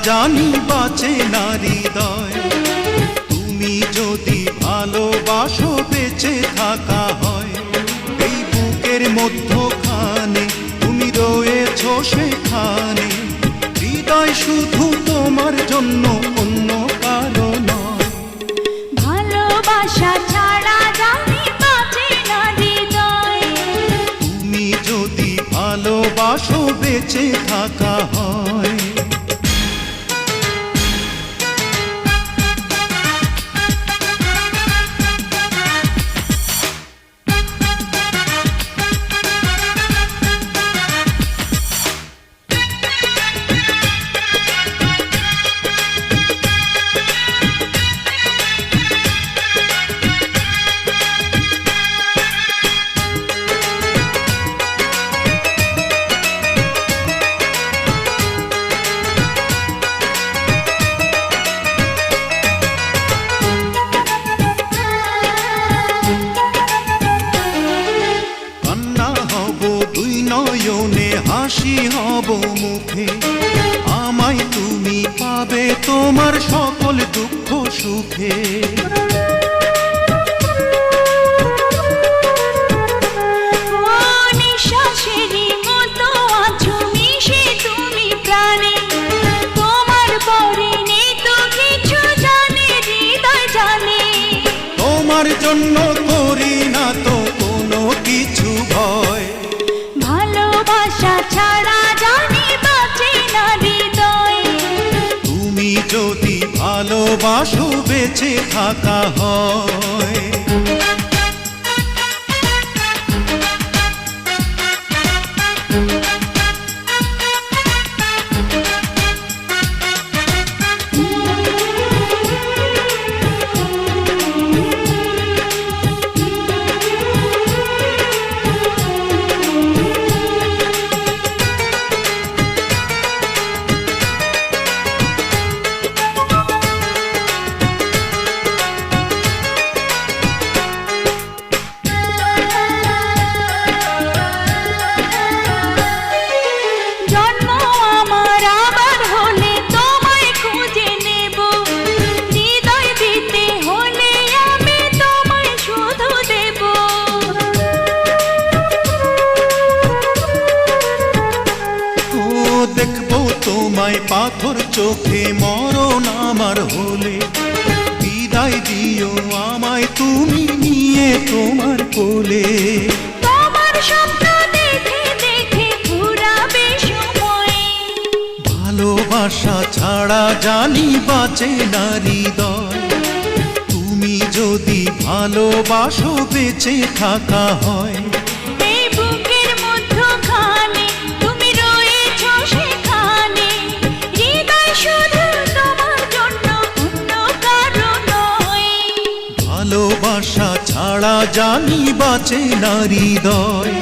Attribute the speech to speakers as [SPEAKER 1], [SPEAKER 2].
[SPEAKER 1] জানি বাঁচে না হৃদয়। তুমি যদি ভালোবাসো বেঁচে থাকা হয়, এই বুকের মধ্যখানে তুমি রয়েছো সেখানে। হৃদয় শুধু তোমার জন্য, অন্য কারো নয়।
[SPEAKER 2] ভালোবাসা ছাড়া জানি বাঁচে না হৃদয়।
[SPEAKER 1] তুমি যদি ভালোবাসো বেঁচে থাকা হয়। নয়নে হাসি হব মুখে, আমায় তুমি পাবে তোমার সকল দুঃখ সুখে।
[SPEAKER 2] নিঃশ্বাসেরই মতো আছো মিশে তুমি প্রাণে, তোমার পরে নেই তো কিছু জানে হৃদয় জানে।
[SPEAKER 1] তোমার জন্য করি না তো কোনো কিছু ভয়।
[SPEAKER 2] ভালোবাসা ছাড়া জানি বাঁচে না হৃদয়।
[SPEAKER 1] তুমি যদি ভালোবাসো বেঁচে থাকা হয়। তোমায় পাথর চোখে মরণ আমার হলে, বিদায় দিও আমায় তুমি নিয়ে তোমার কোলে।
[SPEAKER 2] তোমার স্বপ্ন দেখে দেখে ফুরাবে সময়।
[SPEAKER 1] ভালোবাসা ছাড়া জানি বাঁচে না হৃদয়। তুমি যদি ভালোবাসো বেঁচে থাকা হয়।
[SPEAKER 2] এই বুকের মধ্যখানে তুমি রয়েছো সেখানে, হৃদয় শুধু তোমার জন্য, অন্য কারো নয়।
[SPEAKER 1] ভালোবাসা ছাড়া জানি বাঁচে না হৃদয়।